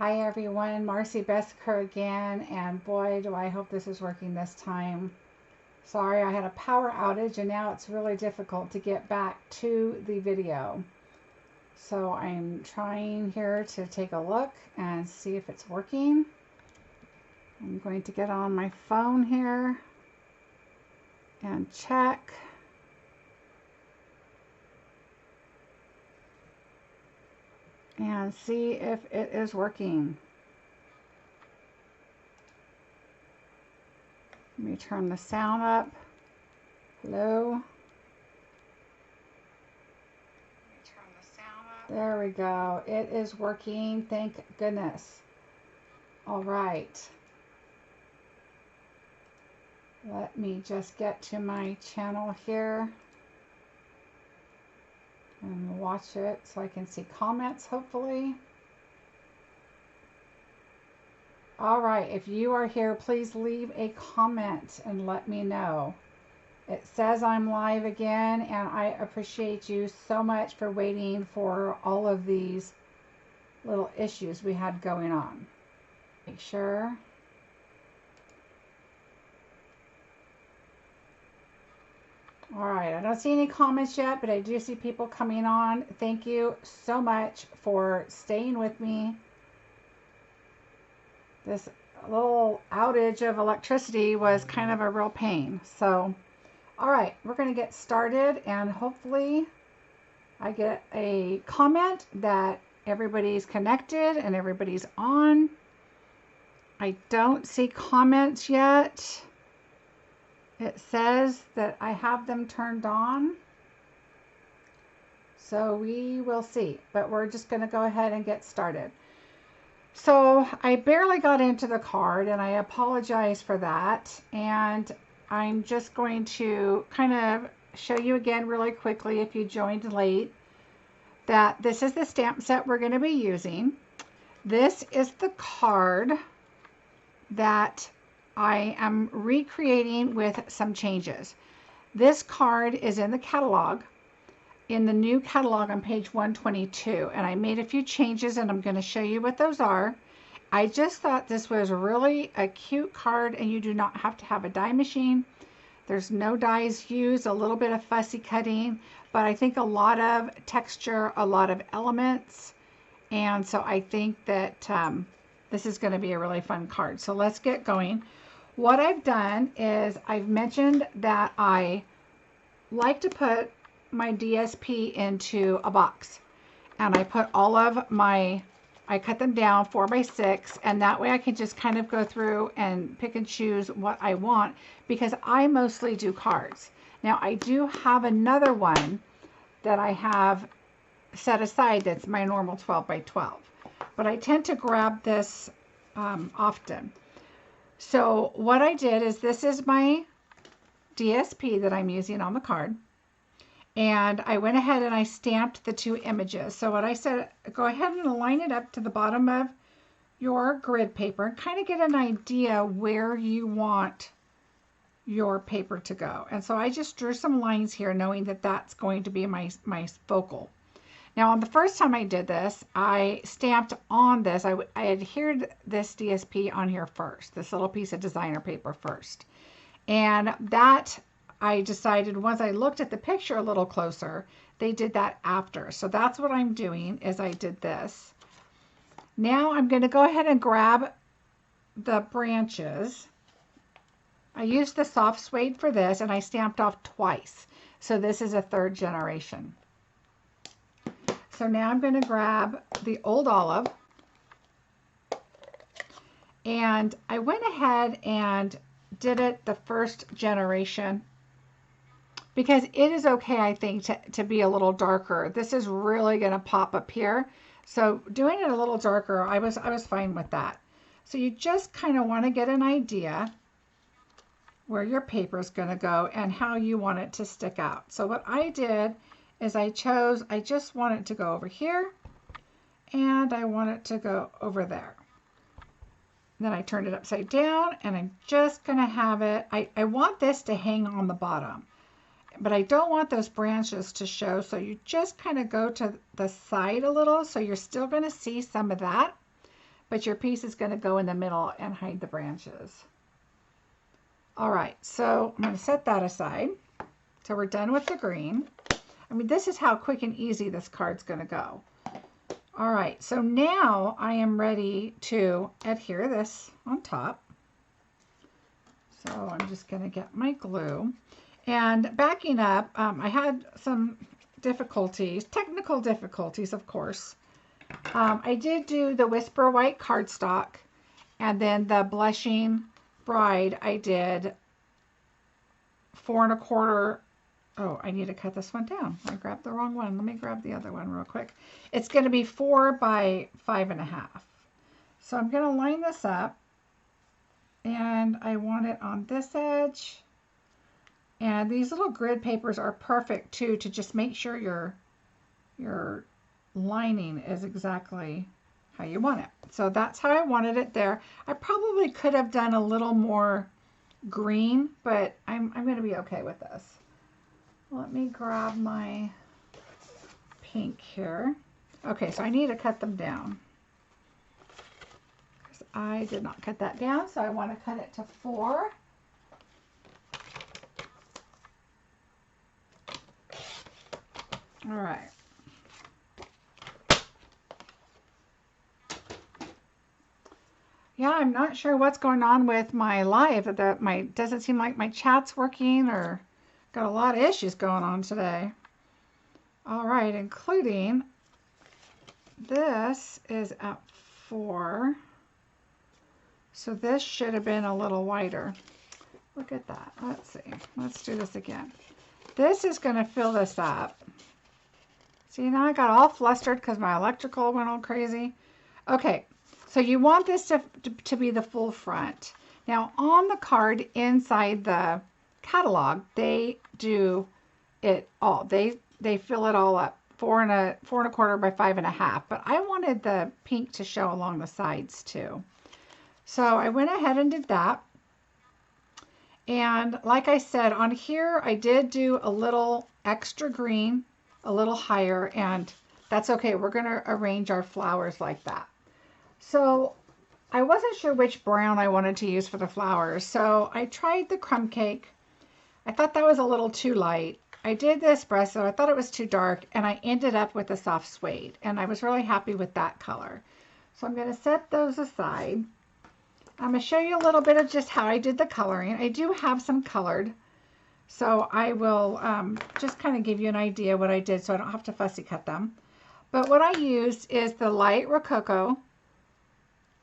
Hi everyone, Marcy Besker again, and boy do I hope this is working this time. Sorry, I had a power outage and now it's really difficult to get back to the video. So I'm trying here to take a look and see if it's working. I'm going to get on my phone here and check. And see if it is working. Let me turn the sound up. Hello. There we go. It is working. Thank goodness. All right. Let me just get to my channel here and watch it so I can see comments, hopefully. All right, if you are here, please leave a comment and let me know. It says I'm live again, and I appreciate you so much for waiting for all of these little issues we had going on. Make sure. All right, I don't see any comments yet, but I do see people coming on. Thank you so much for staying with me. This little outage of electricity was kind of a real pain. So, all right, we're going to get started, and hopefully I get a comment that everybody's connected and everybody's on. I don't see comments yet. It says that I have them turned on. So we will see, but we're just going to go ahead and get started. So I barely got into the card, and I apologize for that. And I'm just going to kind of show you again really quickly, if you joined late, that this is the stamp set we're going to be using. This is the card that I am recreating with some changes. This card is in the catalog, in the new catalog on page 122, and I made a few changes, and I'm going to show you what those are. I just thought this was really a cute card, and you do not have to have a die machine. There's no dies used, a little bit of fussy cutting, but I think a lot of texture, a lot of elements, and so I think that this is going to be a really fun card. So let's get going. What I've done is I've mentioned that I like to put my DSP into a box, and I put all of my, I cut them down 4 by 6, and that way I can just kind of go through and pick and choose what I want, because I mostly do cards. Now I do have another one that I have set aside that's my normal 12 by 12, but I tend to grab this often. So what I did is, this is my DSP that I'm using on the card, and I went ahead and I stamped the 2 images. So what I said, go ahead and line it up to the bottom of your grid paper and kind of get an idea where you want your paper to go. And so I just drew some lines here, knowing that that's going to be my focal. Now, on the first time I did this, I stamped on this, I adhered this DSP on here first, this little piece of designer paper first. And that, I decided, once I looked at the picture a little closer, they did that after. So that's what I'm doing, is I did this. Now I'm going to go ahead and grab the branches. I used the soft suede for this, and I stamped off twice. So this is a 3rd generation. So now I'm going to grab the old olive, and I went ahead and did it the 1st generation, because it is okay, I think, to be a little darker. This is really going to pop up here. So doing it a little darker, I was fine with that. So you just kind of want to get an idea where your paper is going to go and how you want it to stick out. So what I did is I just want it to go over here, and I want it to go over there. Then I turned it upside down, and I'm just going to have it, I want this to hang on the bottom, but I don't want those branches to show, so you just kind of go to the side a little, so you're still going to see some of that, but your piece is going to go in the middle and hide the branches. All right, so I'm going to set that aside. So we're done with the green. I mean, this is how quick and easy this card's going to go. All right, so now I am ready to adhere this on top. So I'm just going to get my glue. And backing up, I had some difficulties, technical difficulties, of course. I did do the Whisper White cardstock, and then the Blushing Bride, I did 4 1/4. Oh, I need to cut this one down. I grabbed the wrong one. Let me grab the other one real quick. It's going to be 4 by 5.5. So I'm going to line this up, and I want it on this edge. And these little grid papers are perfect too to just make sure your lining is exactly how you want it. So that's how I wanted it there. I probably could have done a little more green, but I'm going to be okay with this. Let me grab my pink here. Okay, so I need to cut them down, because I did not cut that down, so I want to cut it to 4. All right. Yeah, I'm not sure what's going on with my live. Doesn't seem like my chat's working, or got a lot of issues going on today. All right, including this is at 4. So this should have been a little wider. Look at that. Let's see. Let's do this again. This is going to fill this up. See, now I got all flustered because my electrical went all crazy. Okay, so you want this to be the full front. Now on the card inside the catalog, they do it all. They fill it all up. 4 1/4 by 5.5. But I wanted the pink to show along the sides too. So I went ahead and did that. And like I said, on here I did do a little extra green, a little higher, and that's okay. We're going to arrange our flowers like that. So I wasn't sure which brown I wanted to use for the flowers, so I tried the crumb cake. I thought that was a little too light. I did the espresso. I thought it was too dark, and I ended up with a soft suede, and I was really happy with that color. So I'm going to set those aside. I'm going to show you a little bit of just how I did the coloring. I do have some colored, so I will just kind of give you an idea what I did so I don't have to fussy cut them. But what I used is the light Rococo.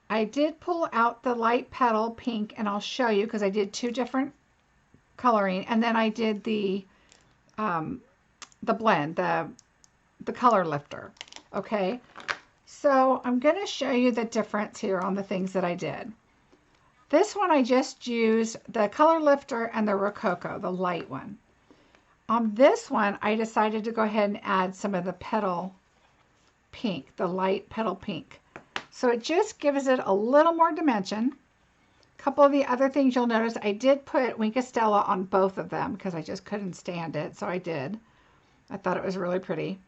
I did pull out the light petal pink, and I'll show you because I did 2 different coloring, and then I did the blend, the color lifter. Okay, so I'm going to show you the difference here on the things that I did. This one I just used the color lifter and the Rococo, the light one. On this one I decided to go ahead and add some of the petal pink, the light petal pink. So it just gives it a little more dimension. A couple of the other things you'll notice, I did put Wink of Stella on both of them because I just couldn't stand it, so I did. I thought it was really pretty.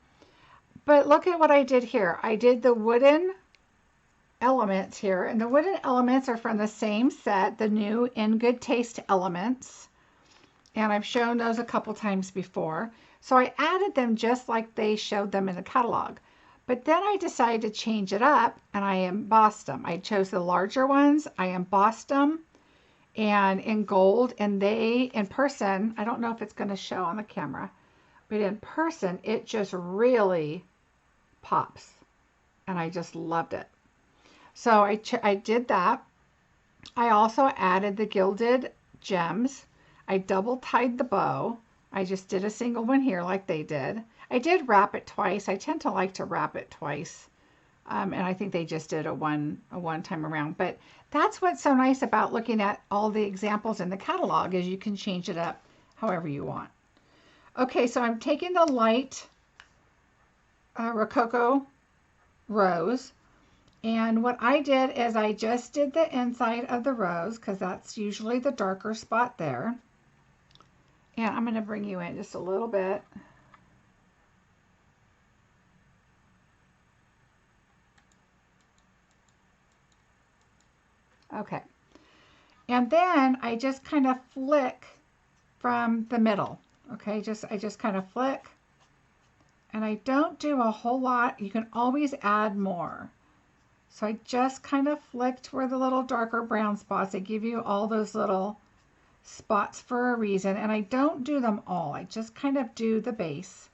But look at what I did here. I did the wooden elements here, and the wooden elements are from the same set, the new In Good Taste elements, and I've shown those a couple times before. So I added them just like they showed them in the catalog. But then I decided to change it up, and I embossed them. I chose the larger ones, I embossed them, and in gold, and they, in person, I don't know if it's going to show on the camera, but in person, it just really pops, and I just loved it. So I did that. I also added the gilded gems. I double tied the bow. I just did a single one here like they did. I did wrap it twice. I tend to like to wrap it twice. And I think they just did a one time around. But that's what's so nice about looking at all the examples in the catalog, is you can change it up however you want. Okay, so I'm taking the light Rococo rose. And what I did is I just did the inside of the rose, because that's usually the darker spot there. And I'm going to bring you in just a little bit. Okay. And then I just kind of flick from the middle. Okay, I just kind of flick. And I don't do a whole lot. You can always add more. So I just kind of flicked where the little darker brown spots. They give you all those little spots for a reason. And I don't do them all. I just kind of do the base.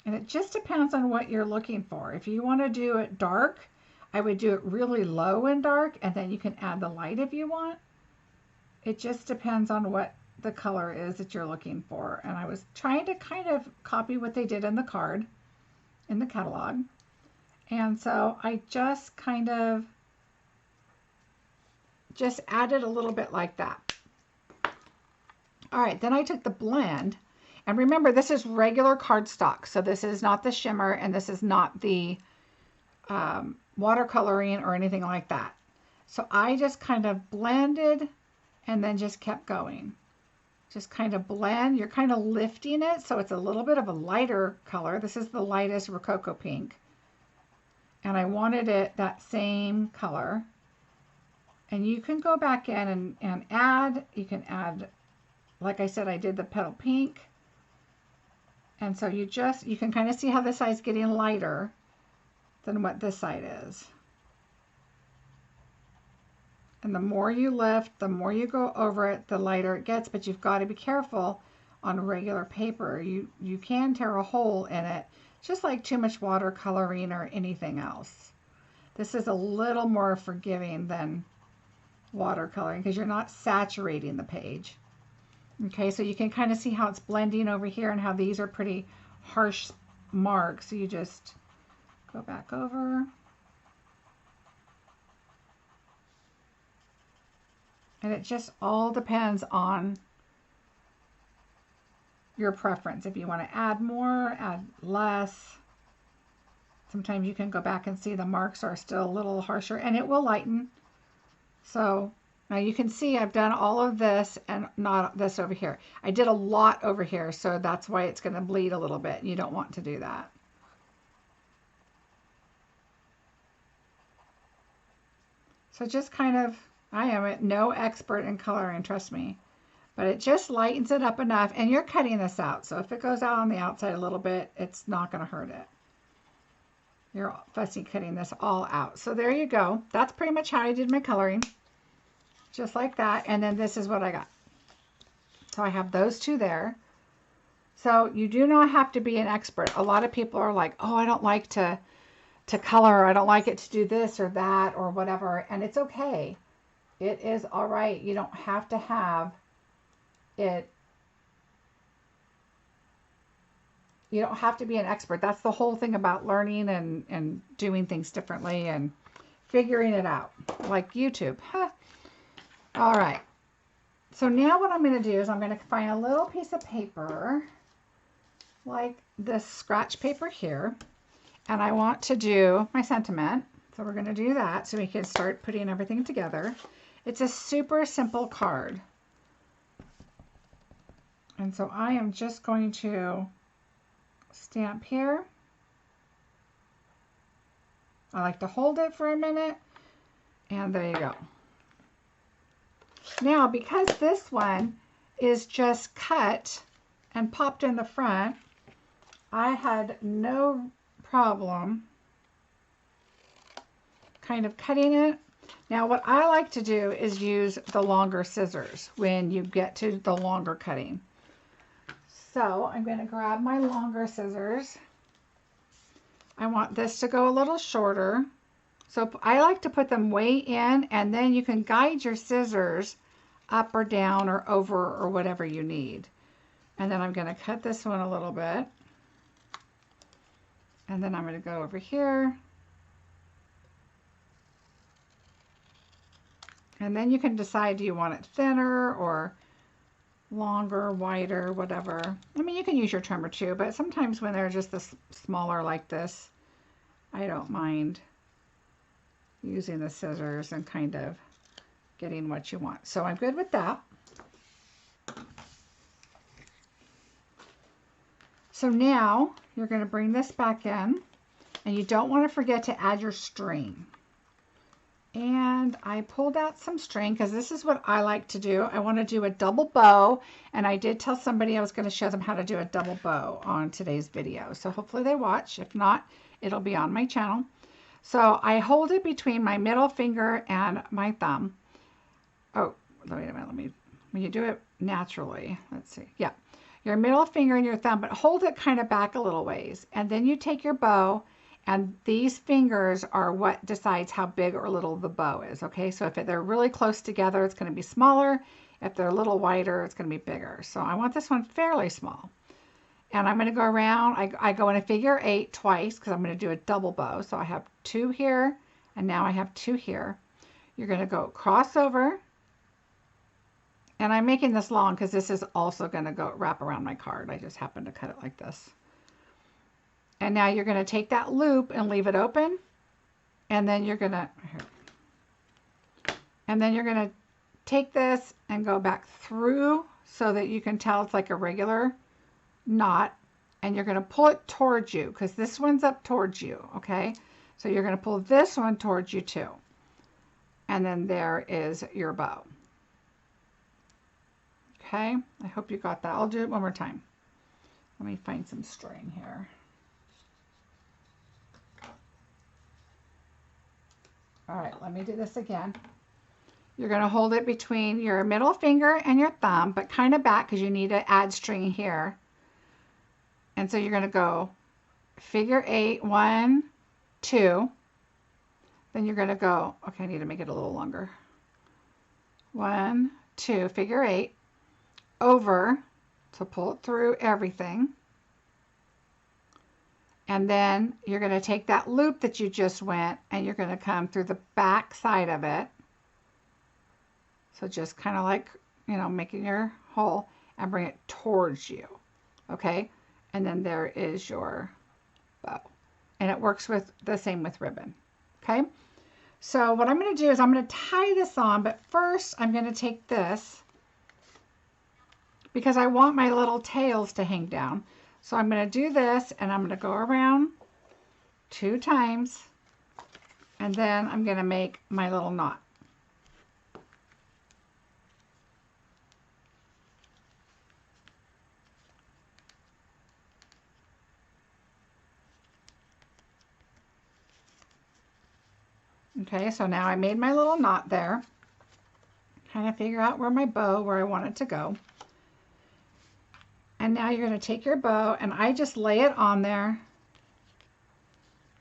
And it just depends on what you're looking for. If you want to do it dark, I would do it really low and dark, and then you can add the light if you want. It just depends on what the color is that you're looking for. And I was trying to kind of copy what they did in the card, in the catalog. And so I just kind of just added a little bit like that. All right, then I took the blend. And remember, this is regular cardstock. So this is not the shimmer, and this is not the watercoloring or anything like that. So I just kind of blended and then just kept going. Just kind of blend. You're kind of lifting it, so it's a little bit of a lighter color. This is the lightest Rococo Pink. And I wanted it that same color. And you can go back in and add. You can add, like I said, I did the petal pink. And so you can kind of see how this side's getting lighter than what this side is. And the more you lift, the more you go over it, the lighter it gets. But you've got to be careful on regular paper. You can tear a hole in it, just like too much watercoloring or anything else. This is a little more forgiving than watercoloring because you're not saturating the page. Okay, so you can kind of see how it's blending over here and how these are pretty harsh marks. So you just go back over. And it just all depends on your preference. If you want to add more, add less. Sometimes you can go back and see the marks are still a little harsher, and it will lighten. So now you can see I've done all of this and not this over here. I did a lot over here, so that's why it's going to bleed a little bit. You don't want to do that. So just kind of, I am no expert in coloring, trust me, but it just lightens it up enough, and you're cutting this out. So if it goes out on the outside a little bit, it's not going to hurt it. You're fussy cutting this all out. So there you go. That's pretty much how I did my coloring. Just like that. And then this is what I got. So I have those two there. So you do not have to be an expert. A lot of people are like, oh, I don't like to color. I don't like it to do this or that or whatever. And it's okay. It is all right. You don't have to have it. You don't have to be an expert. That's the whole thing about learning and doing things differently and figuring it out, like YouTube. Huh. All right. So now what I'm going to do is I'm going to find a little piece of paper like this scratch paper here. And I want to do my sentiment. So we're going to do that so we can start putting everything together. It's a super simple card. And so I am just going to stamp here. I like to hold it for a minute, and there you go. Now, because this one is just cut and popped in the front, I had no problem kind of cutting it. Now, what I like to do is use the longer scissors when you get to the longer cutting. So I'm going to grab my longer scissors. I want this to go a little shorter. So I like to put them way in, and then you can guide your scissors up or down or over or whatever you need. And then I'm going to cut this one a little bit. And then I'm going to go over here. And then you can decide, do you want it thinner or longer, wider, whatever. I mean, you can use your trimmer too, but sometimes when they're just this smaller like this, I don't mind using the scissors and kind of getting what you want. So I'm good with that. So now you're going to bring this back in, and you don't want to forget to add your string. And I pulled out some string because this is what I like to do. I want to do a double bow, and I did tell somebody I was going to show them how to do a double bow on today's video. So hopefully they watch. If not, it'll be on my channel. So I hold it between my middle finger and my thumb. Oh, wait a minute. When you do it naturally, let's see. Yeah, your middle finger and your thumb, but hold it kind of back a little ways. And then you take your bow, and these fingers are what decides how big or little the bow is, okay? So if they're really close together, it's going to be smaller. If they're a little wider, it's going to be bigger. So I want this one fairly small. And I'm going to go around. I go in a figure 8 twice because I'm going to do a double bow. So I have 2 here, and now I have 2 here. You're going to go cross over. And I'm making this long because this is also going to go wrap around my card. I just happen to cut it like this. And now you're going to take that loop and leave it open. And then you're going to, take this and go back through so that you can tell it's like a regular knot. And you're going to pull it towards you because this one's up towards you, okay? So you're going to pull this one towards you too. And then there is your bow. Okay, I hope you got that. I'll do it one more time. Let me find some string here. All right, let me do this again. You're going to hold it between your middle finger and your thumb, but kind of back because you need to add string here. And so you're going to go figure 8, 1, 2. Then you're going to go, okay, I need to make it a little longer. 1, 2, figure 8, over, so pull it through everything. And then you're going to take that loop that you just went and you're going to come through the back side of it. So just kind of like, making your hole and bring it towards you. Okay? And then there is your bow. And it works with the same with ribbon. Okay? So what I'm going to do is I'm going to tie this on, but first I'm going to take this because I want my little tails to hang down. So I'm going to do this and I'm going to go around 2 times and then I'm going to make my little knot. Okay, so now I made my little knot there. Kind of figure out where I want it to go. And now you're going to take your bow and I just lay it on there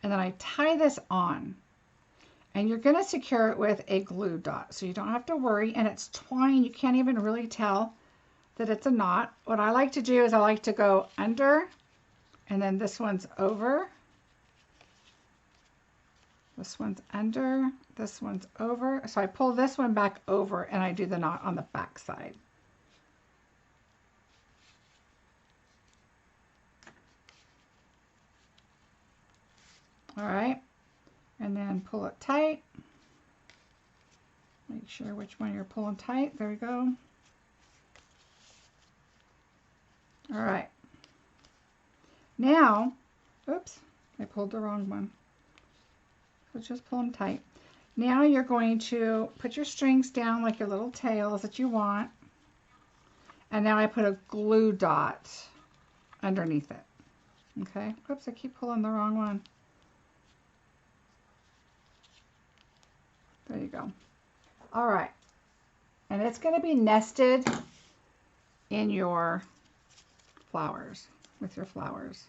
and then I tie this on and you're going to secure it with a glue dot so you don't have to worry, and it's twine. You can't even really tell that it's a knot. What I like to do is I like to go under and then this one's over, this one's under, this one's over. So I pull this one back over and I do the knot on the back side. All right, and then pull it tight. Make sure which one you're pulling tight. There we go. All right. Now, oops, I pulled the wrong one. So just pull them tight. Now you're going to put your strings down like your little tails that you want. And now I put a glue dot underneath it. Okay, oops, I keep pulling the wrong one. There you go. All right. And it's going to be nested in your flowers, with your flowers.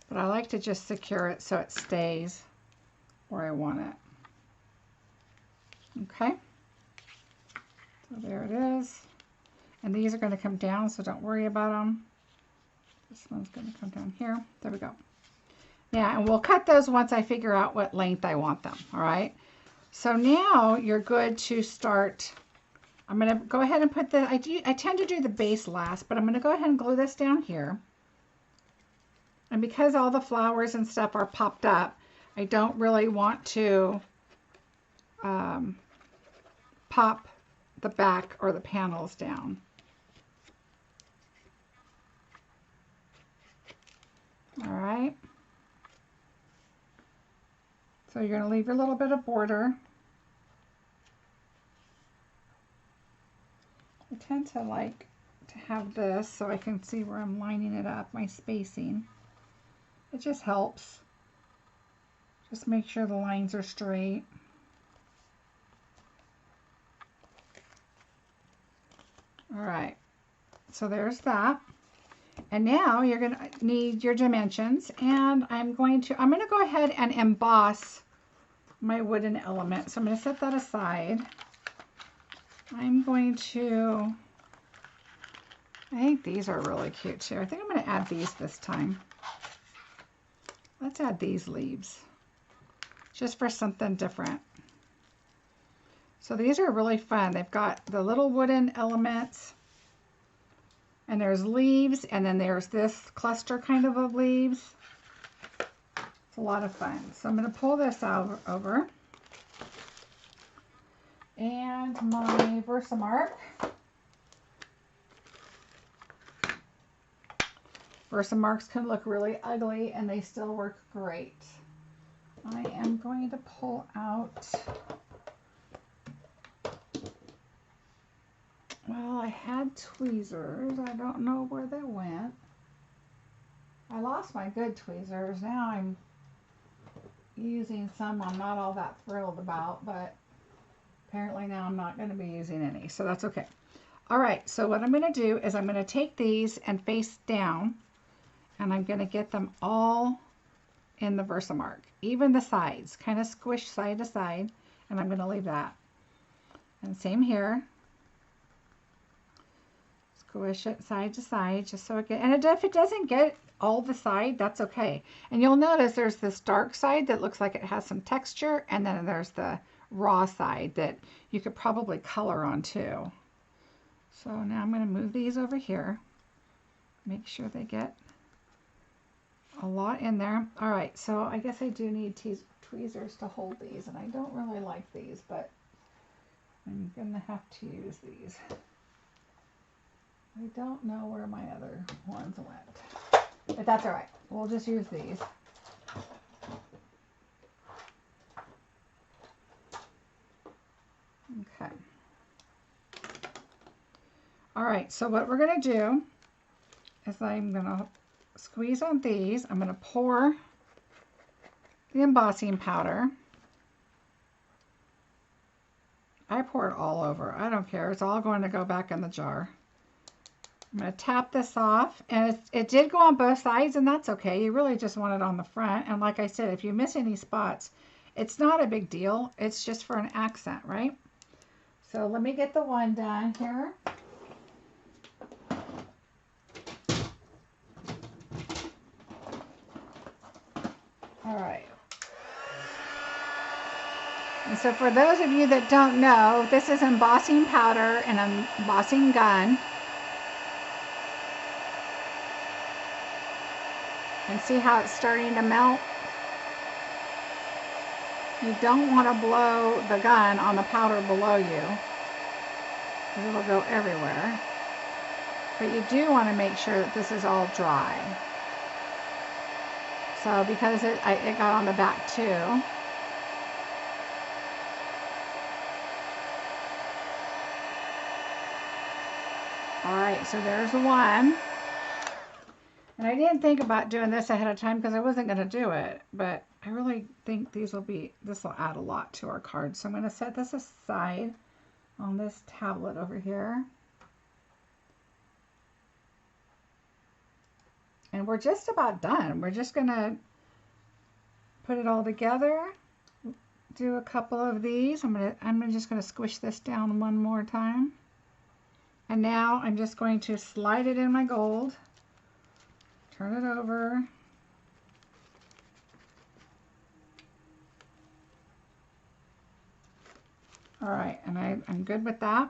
But I like to just secure it so it stays where I want it. Okay. So there it is. And these are going to come down, so don't worry about them. This one's going to come down here. There we go. Yeah, and we'll cut those once I figure out what length I want them. All right. So now you're good to start. I'm going to go ahead and put the, I tend to do the base last, but I'm going to go ahead and glue this down here. And because all the flowers and stuff are popped up, I don't really want to pop the back or the panels down. All right. So you're going to leave your little bit of border. tend to like to have this so I can see where I'm lining it up, my spacing. It just helps. Just make sure the lines are straight. All right, so there's that. And now you're going to need your dimensions, and I'm going to go ahead and emboss my wooden element. So I'm going to set that aside. I'm going to, I think these are really cute too. I think I'm going to add these this time. Let's add these leaves just for something different. So these are really fun. They've got the little wooden elements, and there's leaves, and then there's this cluster kind of leaves. It's a lot of fun. So I'm going to pull this out over. And my Versamark. Versamarks can look really ugly, and they still work great. I am going to pull out, well, I had tweezers. I don't know where they went. I lost my good tweezers. Now I'm using some I'm not all that thrilled about, but apparently now I'm not going to be using any, so that's okay. All right, so what I'm going to do is I'm going to take these and face down, and I'm going to get them all in the Versamark, even the sides, kind of squish side to side, and I'm going to leave that. And same here. Squish it side to side just so it gets, and if it doesn't get all the side, that's okay. And you'll notice there's this dark side that looks like it has some texture, and then there's the raw side that you could probably color on too. So now I'm going to move these over here. Make sure they get a lot in there. All right, so I guess I do need tweezers to hold these, and I don't really like these, but I'm going to have to use these. I don't know where my other ones went, but that's all right. We'll just use these. Okay. All right, so what we're going to do is I'm going to squeeze on these. I'm going to pour the embossing powder. I pour it all over. I don't care. It's all going to go back in the jar. I'm going to tap this off, and it did go on both sides, and that's okay. You really just want it on the front. And like I said, if you miss any spots, it's not a big deal. It's just for an accent, right? So let me get the one done here. All right. And so for those of you that don't know, this is embossing powder and an embossing gun. And see how it's starting to melt? You don't want to blow the gun on the powder below you, because it'll go everywhere. But you do want to make sure that this is all dry. So because it got on the back too. All right, so there's the one. And I didn't think about doing this ahead of time because I wasn't going to do it, but I really think this will add a lot to our card. So I'm going to set this aside on this tablet over here. And we're just about done. We're just going to put it all together, do a couple of these. I'm just going to squish this down one more time. And now I'm just going to slide it in my gold. Turn it over. All right, and I'm good with that.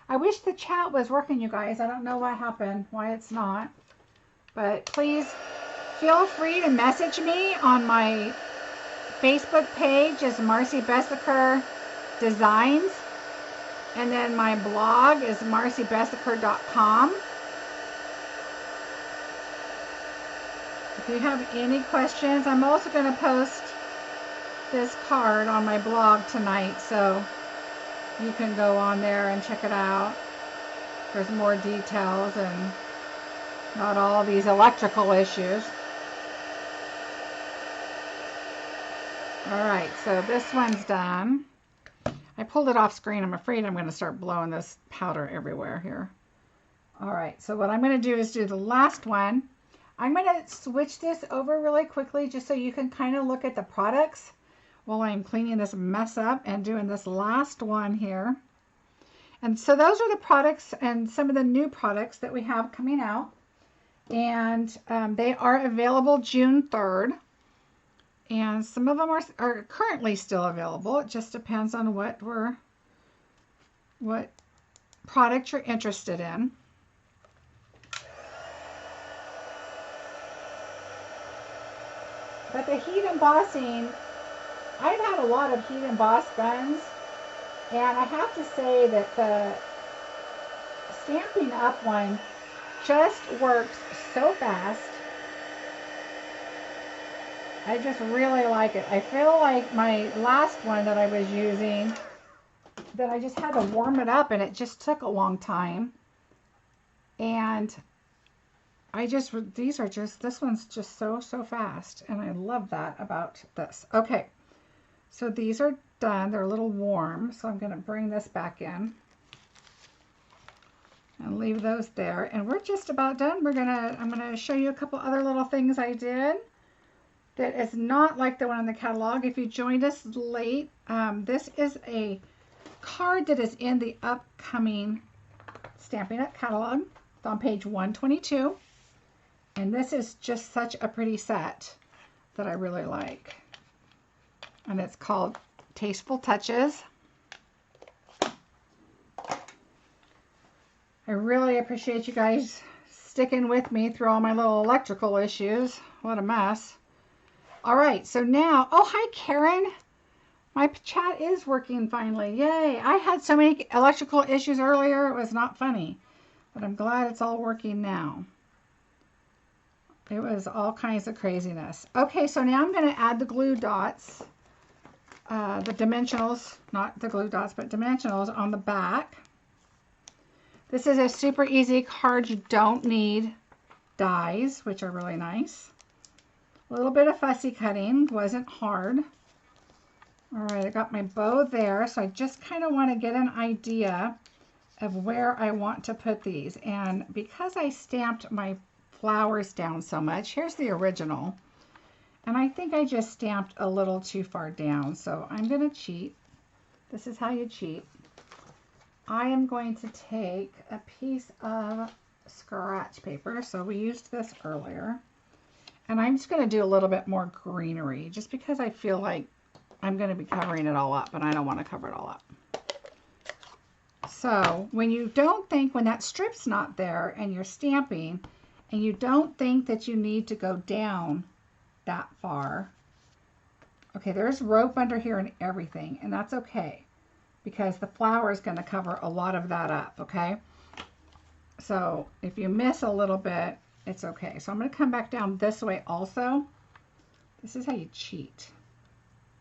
I wish the chat was working, you guys. I don't know what happened, why it's not. But please feel free to message me on my Facebook page is Marcy Bessaker Designs. And then my blog is marcybessaker.com. If you have any questions, I'm also going to post this card on my blog tonight. So you can go on there and check it out. There's more details and not all these electrical issues. All right, so this one's done. I pulled it off screen. I'm afraid I'm going to start blowing this powder everywhere here. All right, so what I'm going to do is do the last one. I'm going to switch this over really quickly just so you can kind of look at the products while I'm cleaning this mess up and doing this last one here. And so those are the products and some of the new products that we have coming out. And they are available June 3rd. And some of them are currently still available. It just depends on what product you're interested in. But the heat embossing, I've had a lot of heat embossed guns, and I have to say that the Stampin' Up one just works so fast. I just really like it. I feel like my last one that I was using, that I just had to warm it up and it just took a long time. And this one's just so fast, and I love that about this. Okay, so these are done. They're a little warm, so I'm going to bring this back in and leave those there. And we're just about done. I'm going to show you a couple other little things I did that is not like the one in the catalog. If you joined us late, this is a card that is in the upcoming Stampin' Up catalog. It's on page 122. And this is just such a pretty set that I really like. And it's called Tasteful Touches. I really appreciate you guys sticking with me through all my little electrical issues. What a mess. All right, so now, oh, hi, Karen. My chat is working finally. Yay. I had so many electrical issues earlier. It was not funny. But I'm glad it's all working now. It was all kinds of craziness. Okay, so now I'm going to add the glue dots, the dimensionals, not the glue dots, but dimensionals on the back. This is a super easy card. You don't need dies, which are really nice. A little bit of fussy cutting, wasn't hard. All right, I got my bow there, so I just kind of want to get an idea of where I want to put these. And because I stamped my flowers down so much, here's the original. And I think I just stamped a little too far down, so I'm going to cheat. This is how you cheat. I am going to take a piece of scratch paper. So we used this earlier. And I'm just going to do a little bit more greenery, just because I feel like I'm going to be covering it all up, and I don't want to cover it all up. So when you don't think, when that strip's not there and you're stamping, and you don't think that you need to go down that far. Okay, there's rope under here and everything, and that's okay, because the flower is going to cover a lot of that up, okay? So if you miss a little bit, it's okay. So I'm going to come back down this way also. This is how you cheat.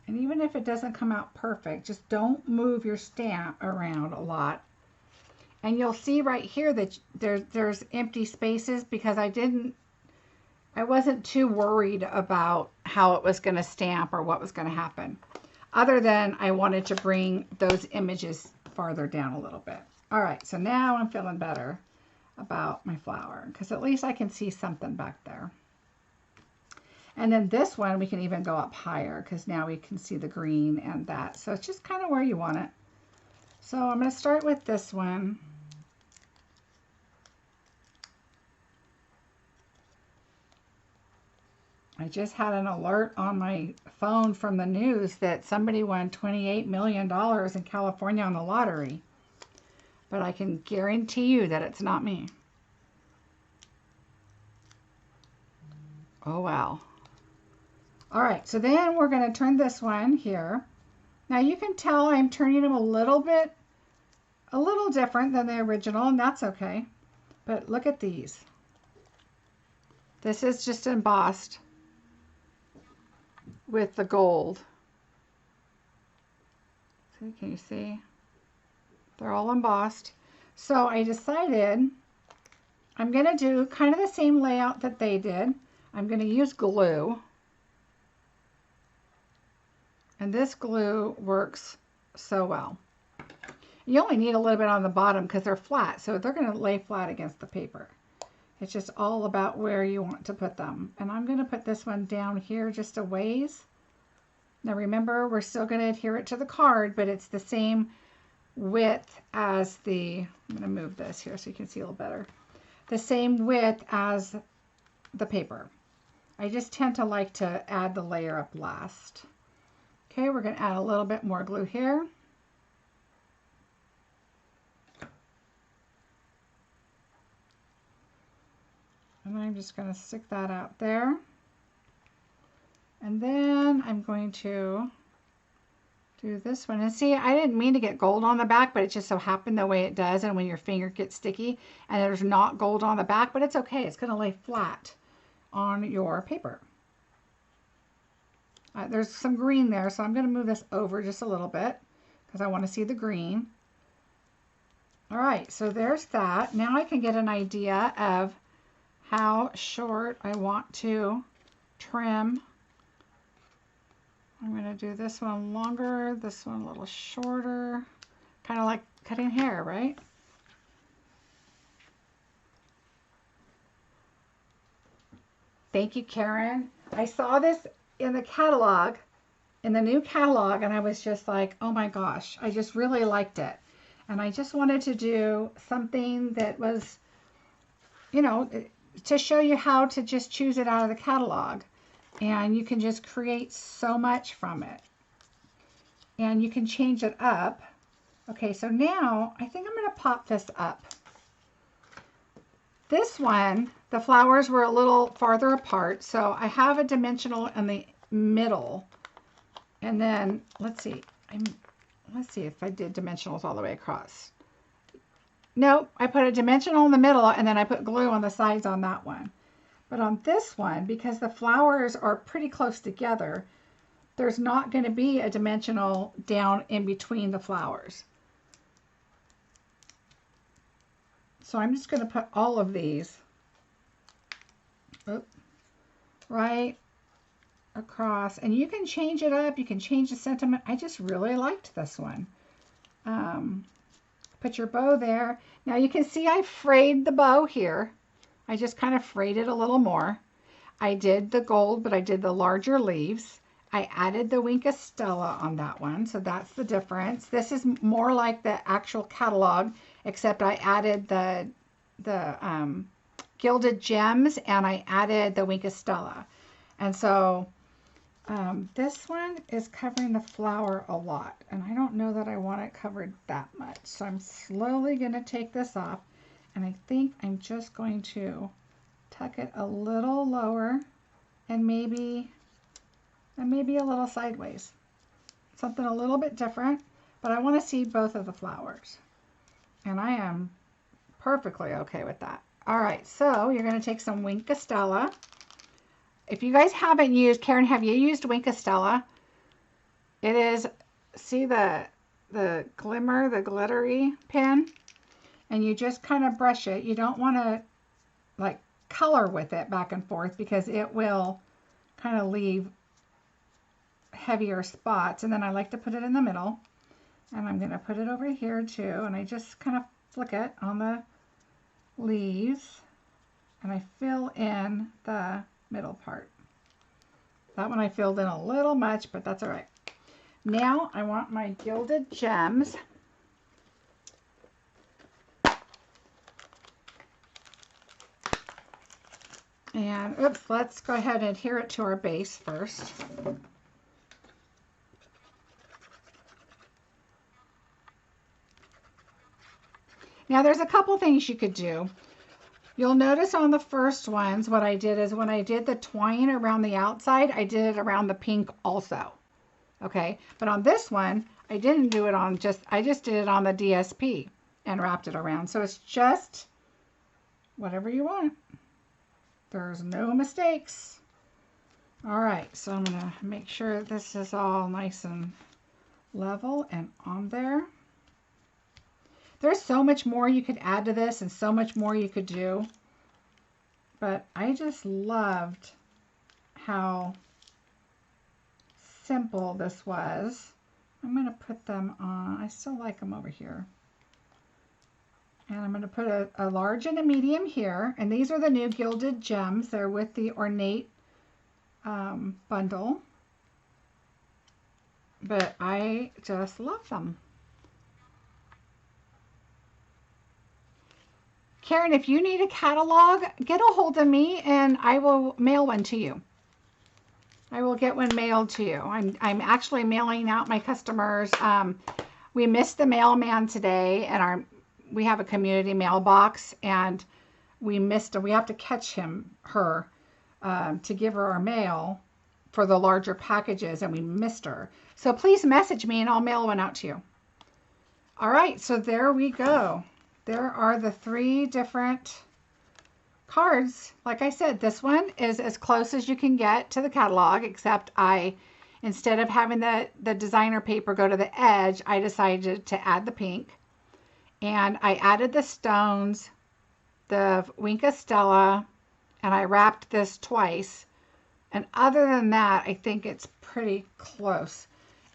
And even if it doesn't come out perfect, just don't move your stamp around a lot. And you'll see right here that there's empty spaces because I wasn't too worried about how it was going to stamp or what was going to happen. Other than I wanted to bring those images farther down a little bit. All right, so now I'm feeling better about my flower because at least I can see something back there. And then this one, we can even go up higher because now we can see the green and that. So it's just kind of where you want it. So I'm going to start with this one. I just had an alert on my phone from the news that somebody won $28 million in California on the lottery. But I can guarantee you that it's not me. Oh, wow. All right, so then we're going to turn this one here. Now you can tell I'm turning them a little different than the original, and that's okay. But look at these. This is just embossed with the gold. See, can you see? They're all embossed. So I decided I'm going to do kind of the same layout that they did. I'm going to use glue. And this glue works so well. You only need a little bit on the bottom because they're flat, so they're going to lay flat against the paper. It's just all about where you want to put them. And I'm going to put this one down here just a ways. Now remember, we're still going to adhere it to the card, but it's the same width as the, I'm going to move this here so you can see a little better. The same width as the paper. I just tend to like to add the layer up last. Okay, we're going to add a little bit more glue here. And I'm just going to stick that out there. And then I'm going to do this one. And see, I didn't mean to get gold on the back, but it just so happened the way it does. And when your finger gets sticky and there's not gold on the back, but it's okay. It's going to lay flat on your paper. There's some green there, so I'm going to move this over just a little bit because I want to see the green. All right, so there's that. Now I can get an idea of how short I want to trim. I'm going to do this one longer, this one a little shorter, kind of like cutting hair, right? Thank you, Karen. I saw this in the catalog, in the new catalog, and I was just like, oh my gosh, I just really liked it. And I just wanted to do something that was, you know, to show you how to just choose it out of the catalog. And you can just create so much from it. And you can change it up. Okay, so now I think I'm going to pop this up. This one, the flowers were a little farther apart, so I have a dimensional in the middle. And then, let's see if I did dimensionals all the way across. Nope, I put a dimensional in the middle and then I put glue on the sides on that one. But on this one, because the flowers are pretty close together, there's not going to be a dimensional down in between the flowers. So I'm just going to put all of these right across. And you can change it up. You can change the sentiment. I just really liked this one. Put your bow there. Now you can see I frayed the bow here. I just kind of frayed it a little more. I did the gold, but I did the larger leaves. I added the wink of Stella on that one, so that's the difference. This is more like the actual catalog, except I added the gilded gems and I added the wink of Stella. And so this one is covering the flower a lot, and I don't know that I want it covered that much. So I'm slowly going to take this off. And I think I'm just going to tuck it a little lower and maybe a little sideways. Something a little bit different, but I want to see both of the flowers. And I am perfectly okay with that. All right, so you're going to take some wink of Stella. If you guys haven't used, Karen, have you used wink of Stella? It is, see the glimmer, the glittery pen? And you just kind of brush it. You don't want to like color with it back and forth because it will kind of leave heavier spots. And then I like to put it in the middle. And I'm going to put it over here too. And I just kind of flick it on the leaves. And I fill in the middle part. That one I filled in a little much, but that's all right. Now I want my gilded gems. And oops, let's go ahead and adhere it to our base first. Now there's a couple things you could do. You'll notice on the first ones what I did is when I did the twine around the outside, I did it around the pink also. Okay, but on this one, I didn't do it on I just did it on the DSP and wrapped it around. So it's just whatever you want. There's no mistakes. All right, so I'm gonna make sure this is all nice and level and on there. There's so much more you could add to this and so much more you could do. But I just loved how simple this was. I'm going to put them on. I still like them over here. And I'm going to put a large and a medium here. And these are the new Gilded Gems. They're with the Ornate bundle. But I just love them. Karen, if you need a catalog, get a hold of me and I will mail one to you. I will get one mailed to you. I'm actually mailing out my customers. We missed the mailman today, and we have a community mailbox, and we missed him. We have to catch her, to give her our mail for the larger packages, and we missed her. So please message me, and I'll mail one out to you. All right, so there we go. There are the 3 different cards. Like I said, this one is as close as you can get to the catalog, except instead of having the designer paper go to the edge, I decided to add the pink. And I added the stones, the Winka Stella, and I wrapped this twice. And other than that, I think it's pretty close.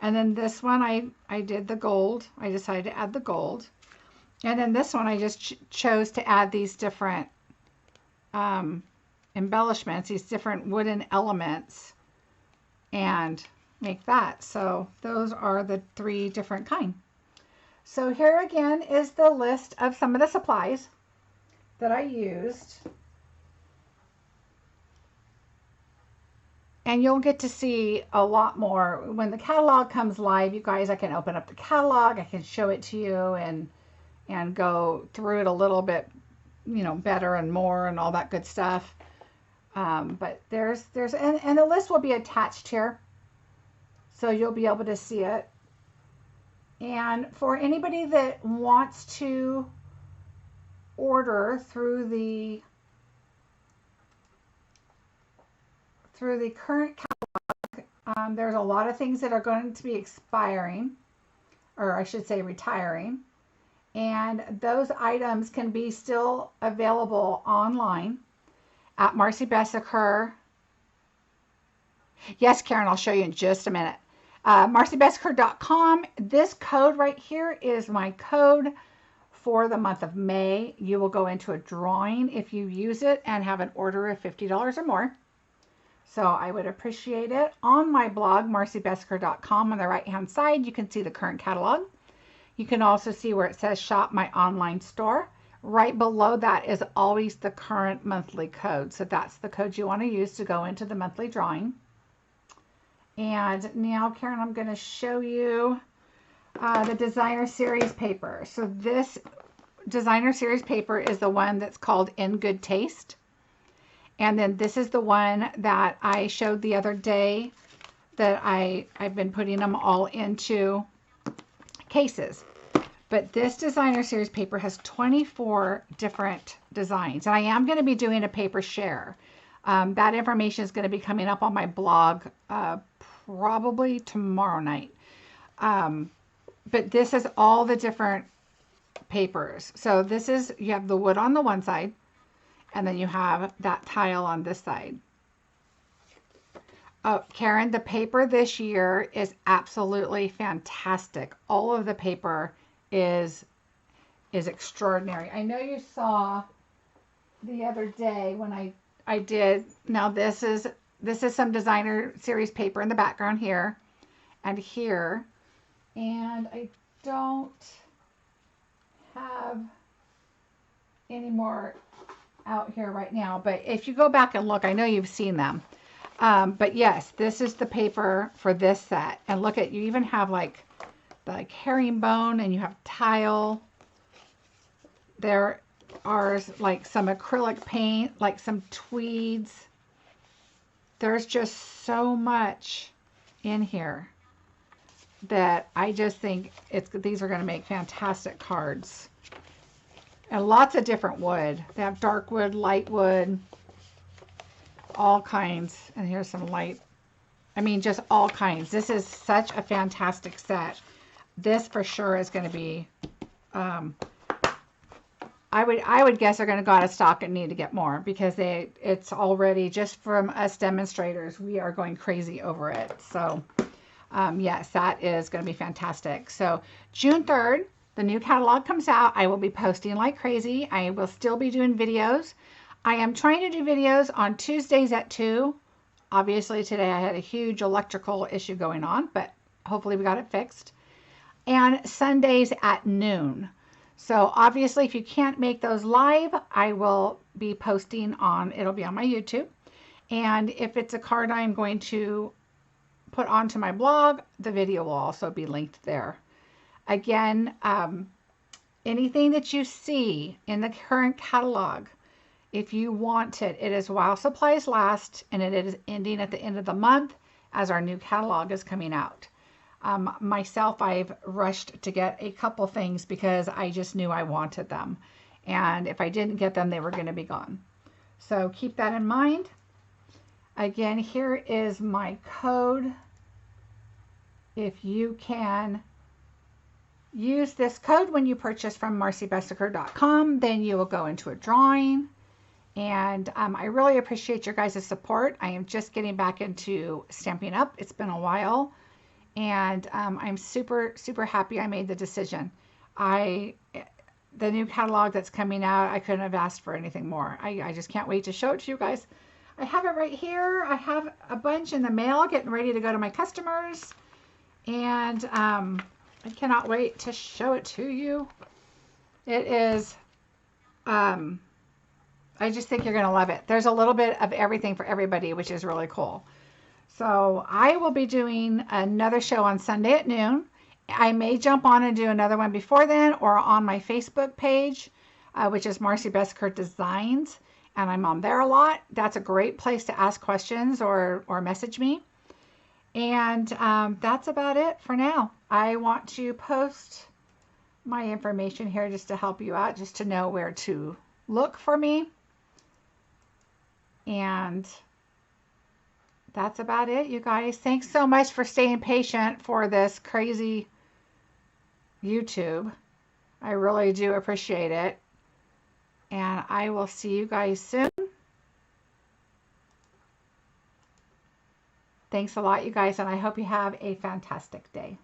And then this one, I did the gold. I decided to add the gold. And then this one, I just chose to add these different embellishments, these different wooden elements, and make that. So those are the 3 different kinds. So here again is the list of some of the supplies that I used. And you'll get to see a lot more. When the catalog comes live, you guys, I can open up the catalog, I can show it to you and go through it a little bit, better and more and all that good stuff. But there's and the list will be attached here, so you'll be able to see it. And for anybody that wants to order through the current catalog, there's a lot of things that are going to be expiring, or I should say retiring. And those items can be still available online at Marcy Bessaker. Yes, Karen, I'll show you in just a minute. MarcyBessaker.com. This code right here is my code for the month of May. You will go into a drawing if you use it and have an order of $50 or more. So I would appreciate it. On my blog, MarcyBessaker.com, on the right-hand side, you can see the current catalog. You can also see where it says Shop My Online Store. Right below that is always the current monthly code. So that's the code you want to use to go into the monthly drawing. And now, Karen, I'm going to show you the Designer Series paper. So this Designer Series paper is the one that's called In Good Taste. And then this is the one that I showed the other day that I've been putting them all into cases. But this Designer Series paper has 24 different designs. And I am going to be doing a paper share. That information is going to be coming up on my blog probably tomorrow night. But this is all the different papers. So this is, you have the wood on the one side, and then you have that tile on this side. Oh, Karen, the paper this year is absolutely fantastic. All of the paper is extraordinary. I know you saw the other day when I did. Now this is some Designer Series paper in the background here and here, and I don't have any more out here right now, but if you go back and look, I know you've seen them. But yes, this is the paper for this set. And look at, you even have like herringbone, and you have tile. There are like some acrylic paint, like some tweeds. There's just so much in here that I just think these are going to make fantastic cards. And lots of different wood. They have dark wood, light wood, all kinds. And here's some light. I mean, just all kinds. This is such a fantastic set. This for sure is going to be I would guess they're going to go out of stock and need to get more because it's already, just from us demonstrators, we are going crazy over it. So yes, that is going to be fantastic. So June 3rd, the new catalog comes out. I will be posting like crazy. I will still be doing videos. I am trying to do videos on Tuesdays at 2. Obviously today I had a huge electrical issue going on, but hopefully we got it fixed. And Sundays at noon. So obviously if you can't make those live, I will be posting on, it'll be on my YouTube. And if it's a card I'm going to put onto my blog, the video will also be linked there. Again, anything that you see in the current catalog, if you want it, it is while supplies last, and it is ending at the end of the month as our new catalog is coming out. Myself, I've rushed to get a couple things because I just knew I wanted them. And if I didn't get them, they were going to be gone. So keep that in mind. Again, here is my code. If you can use this code when you purchase from marcybessaker.com, then you will go into a drawing. And I really appreciate your guys' support. I am just getting back into Stampin' Up. It's been a while. And I'm super, super happy I made the decision. The new catalog that's coming out, I couldn't have asked for anything more. I just can't wait to show it to you guys. I have it right here. I have a bunch in the mail getting ready to go to my customers. And I cannot wait to show it to you. It is, I just think you're going to love it. There's a little bit of everything for everybody, which is really cool. So I will be doing another show on Sunday at noon. I may jump on and do another one before then, or on my Facebook page, which is Marcy Bessaker Designs. And I'm on there a lot. That's a great place to ask questions or message me. And that's about it for now. I want to post my information here just to help you out, just to know where to look for me. And that's about it, you guys. Thanks so much for staying patient for this crazy YouTube. I really do appreciate it. And I will see you guys soon. Thanks a lot, you guys, and I hope you have a fantastic day.